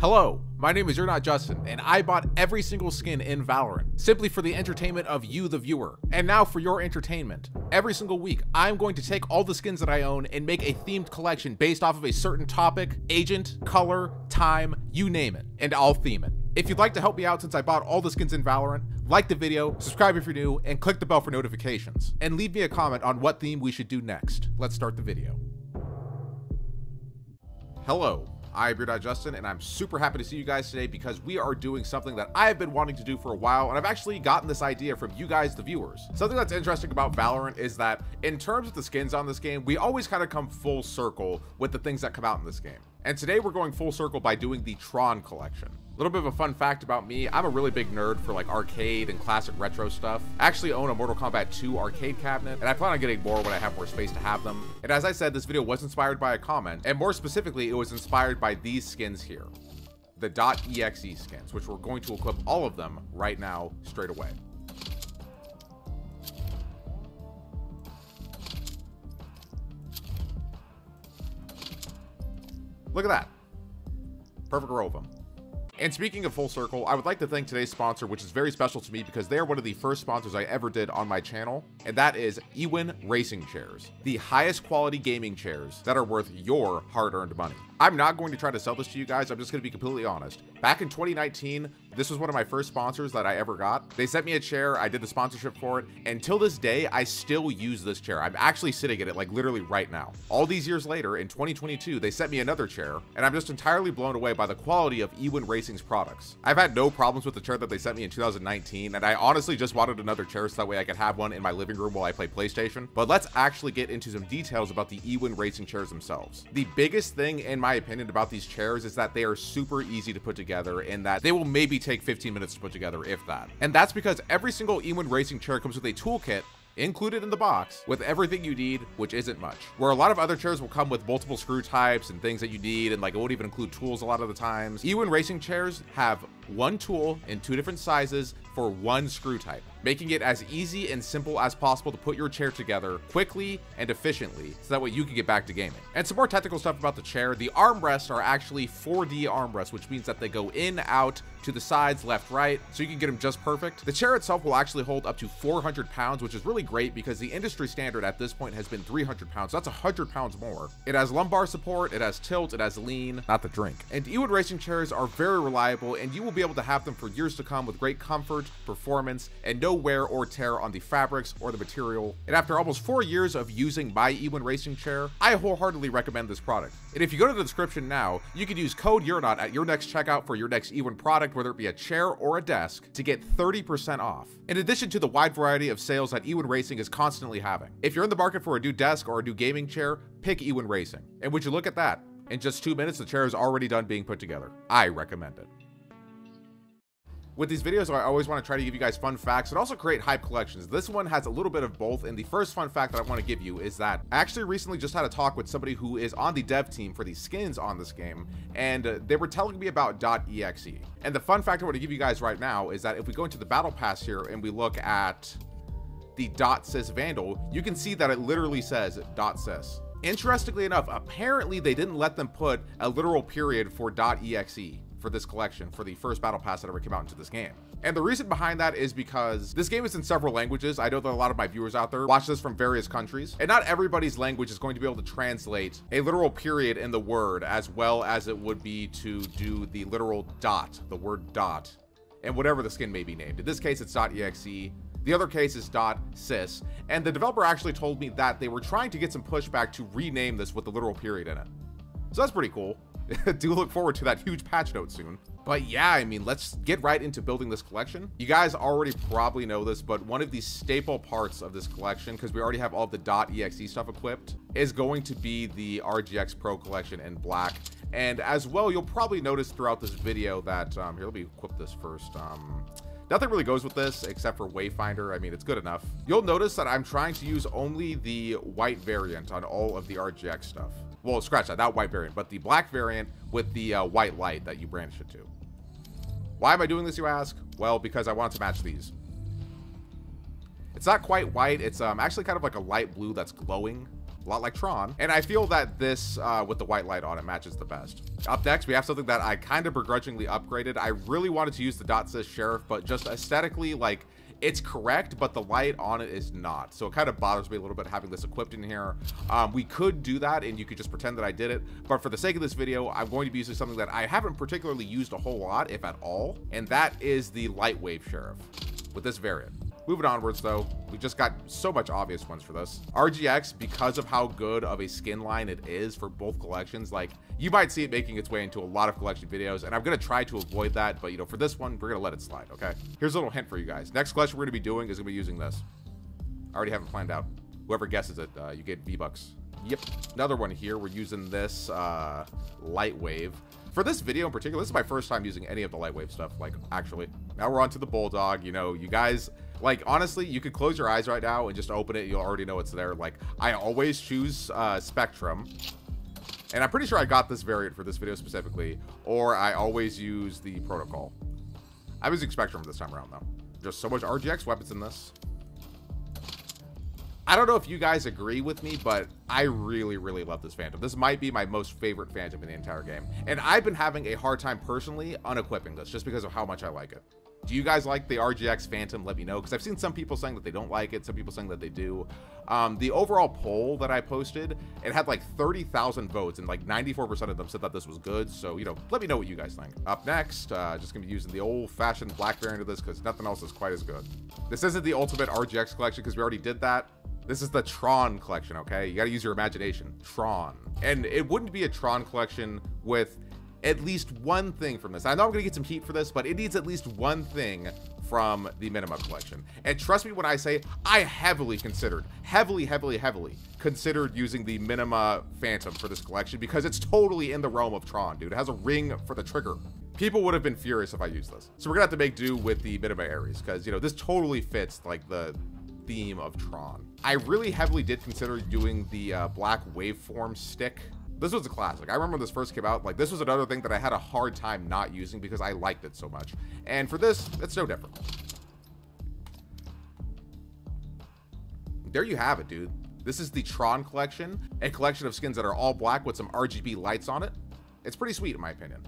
Hello, my name is urnotjustin, and I bought every single skin in Valorant, simply for the entertainment of you, the viewer. And now for your entertainment. Every single week, I'm going to take all the skins that I own and make a themed collection based off of a certain topic, agent, color, time, you name it, and I'll theme it. If you'd like to help me out since I bought all the skins in Valorant, like the video, subscribe if you're new, and click the bell for notifications. And leave me a comment on what theme we should do next. Let's start the video. Hello. I'm urnotjustin, and I'm super happy to see you guys today because we are doing something that I've been wanting to do for a while, and I've actually gotten this idea from you guys, the viewers. Something that's interesting about Valorant is that in terms of the skins on this game, we always kind of come full circle with the things that come out in this game. And today we're going full circle by doing the Tron collection. A little bit of a fun fact about me, I'm a really big nerd for like arcade and classic retro stuff. I actually own a Mortal Kombat 2 arcade cabinet, and I plan on getting more when I have more space to have them. And as I said, this video was inspired by a comment, and more specifically, it was inspired by these skins here. The DOT EXE skins, which we're going to equip all of them right now, straight away. Look at that. Perfect row of them. And speaking of full circle, I would like to thank today's sponsor, which is very special to me because they are one of the first sponsors I ever did on my channel, and that is EWIN Racing Chairs, the highest quality gaming chairs that are worth your hard-earned money. I'm not going to try to sell this to you guys, I'm just going to be completely honest. Back in 2019, this was one of my first sponsors that I ever got. They sent me a chair, I did the sponsorship for it, and till this day, I still use this chair. I'm actually sitting in it like literally right now. All these years later, in 2022, they sent me another chair, and I'm just entirely blown away by the quality of EWIN Racing's products. I've had no problems with the chair that they sent me in 2019, and I honestly just wanted another chair so that way I could have one in my living room while I play PlayStation. But let's actually get into some details about the EWIN Racing chairs themselves. The biggest thing, in my opinion, about these chairs is that they are super easy to put together and that they will maybe take 15 minutes to put together, if that. And that's because every single EWIN Racing chair comes with a toolkit included in the box with everything you need, which isn't much. Where a lot of other chairs will come with multiple screw types and things that you need, and like it won't even include tools a lot of the times. EWIN Racing chairs have one tool in two different sizes for one screw type, making it as easy and simple as possible to put your chair together quickly and efficiently so that way you can get back to gaming. And some more technical stuff about the chair, the armrests are actually 4D armrests, which means that they go in, out, to the sides, left, right, so you can get them just perfect. The chair itself will actually hold up to 400 pounds, which is really great because the industry standard at this point has been 300 pounds. So that's 100 pounds more. It has lumbar support, it has tilt, it has lean, not the drink. And EWIN Racing chairs are very reliable, and you will be able to have them for years to come with great comfort, performance, and no wear or tear on the fabrics or the material. And after almost 4 years of using my EWIN Racing chair, I wholeheartedly recommend this product. And if you go to the description now, you can use code URNOT at your next checkout for your next EWIN product, whether it be a chair or a desk, to get 30% off. In addition to the wide variety of sales that EWIN Racing is constantly having. If you're in the market for a new desk or a new gaming chair, pick EWIN Racing. And would you look at that? In just 2 minutes, the chair is already done being put together. I recommend it. With these videos, I always want to try to give you guys fun facts and also create hype collections. This one has a little bit of both, and the first fun fact that I want to give you is that I actually recently just had a talk with somebody who is on the dev team for the skins on this game, and they were telling me about .dot .exe. And the fun fact I want to give you guys right now is that if we go into the battle pass here and we look at the .dot .sys Vandal, you can see that it literally says .dot .sys. Interestingly enough, apparently they didn't let them put a literal period for .dot .exe for this collection, for the first battle pass that ever came out into this game. And the reason behind that is because this game is in several languages. I know that a lot of my viewers out there watch this from various countries, and not everybody's language is going to be able to translate a literal period in the word as well as it would be to do the literal dot, the word dot, and whatever the skin may be named. In this case, it's .dot .exe. The other case is .dot .sys, and the developer actually told me that they were trying to get some pushback to rename this with the literal period in it. So that's pretty cool. Do look forward to that huge patch note soon. But yeah, I mean, let's get right into building this collection. You guys already probably know this, but one of the staple parts of this collection, because we already have all the .dot .exe stuff equipped, is going to be the RGX Pro collection in black. And as well, you'll probably notice throughout this video that, here, let me equip this first. Nothing really goes with this except for Wayfinder. I mean, it's good enough. You'll notice that I'm trying to use only the white variant on all of the RGX stuff. Well, scratch that, not white variant, but the black variant with the white light that you brandish it to. Why am I doing this, you ask? Well, because I want to match these. It's not quite white. It's actually kind of like a light blue that's glowing, a lot like Tron. And I feel that this, with the white light on it, matches the best. Up next, we have something that I kind of begrudgingly upgraded. I really wanted to use the DOT EXE Sheriff, but just aesthetically, like, it's correct, but the light on it is not. So it kind of bothers me a little bit having this equipped in here. We could do that and you could just pretend that I did it. But for the sake of this video, I'm going to be using something that I haven't particularly used a whole lot, if at all. And that is the Light Wave Sheriff with this variant. Moving onwards though, we just got so much obvious ones for this. RGX, because of how good of a skin line it is for both collections, like you might see it making its way into a lot of collection videos, and I'm gonna try to avoid that, but you know, for this one, we're gonna let it slide, okay? Here's a little hint for you guys. Next collection we're gonna be doing is gonna be using this. I already have it planned out. Whoever guesses it, you get V-Bucks. Yep, another one here, we're using this Light Wave. For this video in particular, this is my first time using any of the Light Wave stuff, like, actually. Now we're on to the Bulldog. You know, you guys, like, honestly, you could close your eyes right now and just open it. You'll already know it's there. Like, I always choose Spectrum. And I'm pretty sure I got this variant for this video specifically. Or I always use the Protocol. I'm using Spectrum this time around, though. Just so much RGX weapons in this. I don't know if you guys agree with me, but I really, really love this Phantom. This might be my most favorite Phantom in the entire game. And I've been having a hard time personally unequipping this just because of how much I like it. Do you guys like the RGX Phantom? Let me know, because I've seen some people saying that they don't like it, some people saying that they do. The overall poll that I posted, it had like 30,000 votes, and like 94% of them said that this was good. So, you know, let me know what you guys think. Up next, just gonna be using the old-fashioned black variant of this because nothing else is quite as good. This isn't the ultimate RGX collection because we already did that. This is the Tron collection, okay? You gotta use your imagination. Tron. And it wouldn't be a Tron collection with at least one thing from this. I know I'm gonna get some heat for this, but it needs at least one thing from the Minima collection. And trust me when I say I heavily considered using the Minima Phantom for this collection because it's totally in the realm of Tron, dude. It has a ring for the trigger. People would have been furious if I used this. So we're gonna have to make do with the Minima Ares because, you know, this totally fits like the theme of Tron. I really heavily did consider doing the black waveform stick. This was a classic. I remember when this first came out, like this was another thing that I had a hard time not using because I liked it so much. And for this, it's no different. There you have it, dude. This is the Tron collection, a collection of skins that are all black with some RGB lights on it. It's pretty sweet in my opinion.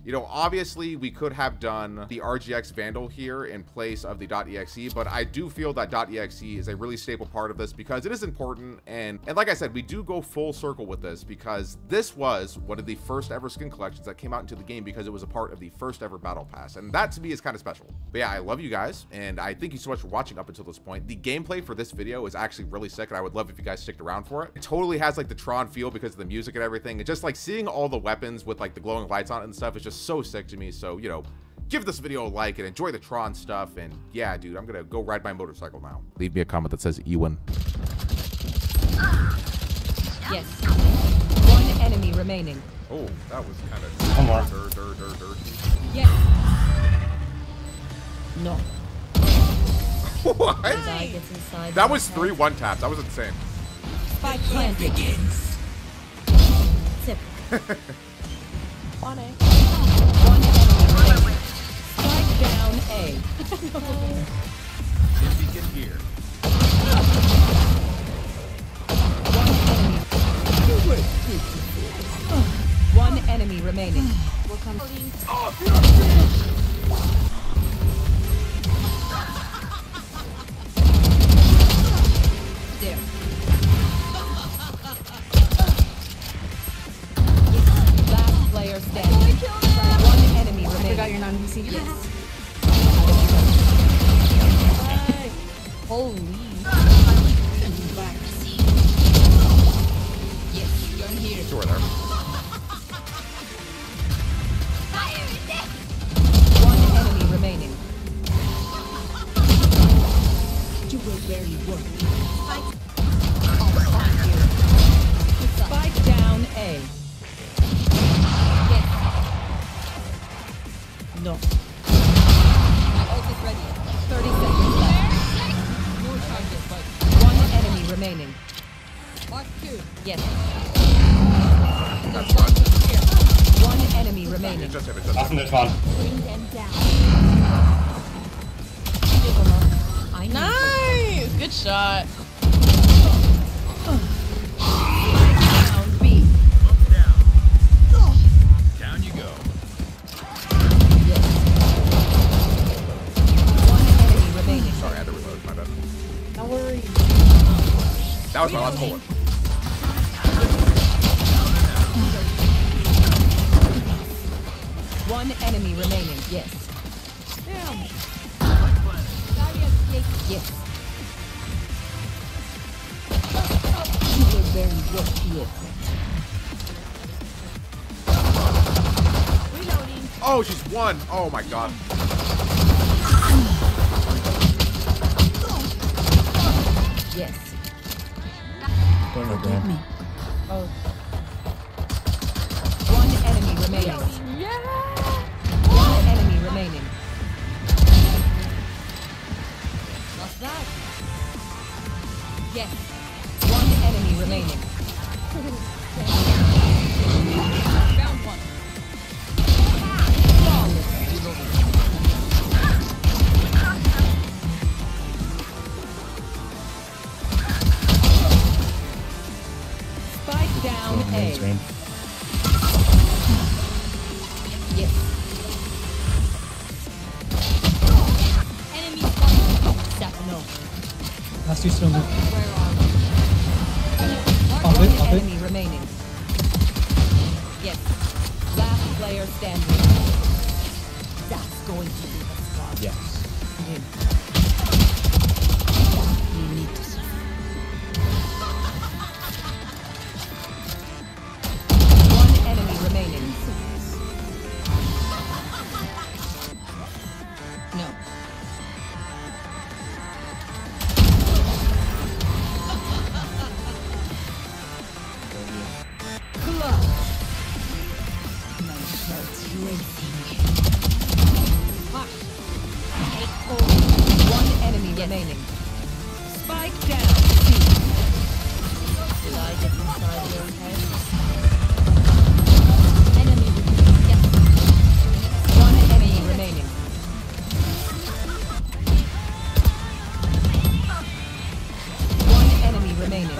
You know, obviously we could have done the RGX Vandal here in place of the DOT EXE, but I do feel that DOT EXE is a really staple part of this because it is important. And like I said, we do go full circle with this because this was one of the first ever skin collections that came out into the game because it was a part of the first ever battle pass. And that to me is kind of special. But yeah, I love you guys. And I thank you so much for watching up until this point. The gameplay for this video is actually really sick. And I would love if you guys sticked around for it. It totally has like the Tron feel because of the music and everything. And just like seeing all the weapons with like the glowing lights on it and stuff is just so sick to me. So, you know, give this video a like and enjoy the Tron stuff. And yeah, dude, I'm gonna go ride my motorcycle now. Leave me a comment that says EWIN. Yes. One enemy remaining. Oh, that was kind of Yes. No. What? That was 3 1-taps. That was insane. Spike planted. Begins. Tip. On A. One enemy. Spike down A. Begin here. One enemy remaining. We'll come. There. Last player standing. One enemy remaining. I forgot you're not in secret. Yes. Holy. Yes, you're here. Sure there. One enemy remaining. You were where you were. Spike down A. Yes. No. My ult is ready. 30 seconds left. No charges, but one enemy remaining. Mark 2. Yes. That's fun. One enemy remaining. Just have it. Just Off in this one. Bring them down. Nice! Good shot. That was my last bullet. One enemy remaining. Yes. Damn. Yes. You were very good. Reloading. Oh, she's one. Oh my god. Yes. Don't know, Dan. Me. Oh. One enemy remaining. Yeah. One enemy remaining. What's that? Yes. One enemy remaining. Found one. Flawless. Spike down A. Yes. Enemy spotted. No. Last two still there. Where are we? Off it, off it. Enemy remaining. Yes. Last player standing. That's going to be the squad. Yes. We need to see. One enemy remaining. No. Clutch. My heart's racing. Take hold. One enemy remaining. Spike down. Did I get inside your head? Enemy. Yes. One enemy remaining. One enemy remaining.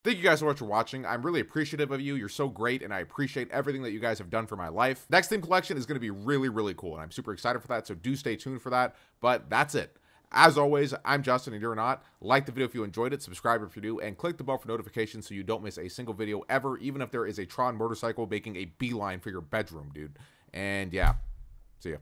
Thank you guys so much for watching. I'm really appreciative of you. You're so great, and I appreciate everything that you guys have done for my life. Next team collection is going to be really, really cool, and I'm super excited for that, so do stay tuned for that. But that's it. As always, I'm Justin, and you're not. Like the video if you enjoyed it, subscribe if you do, and click the bell for notifications so you don't miss a single video ever, even if there is a Tron motorcycle making a beeline for your bedroom, dude. And yeah, see ya.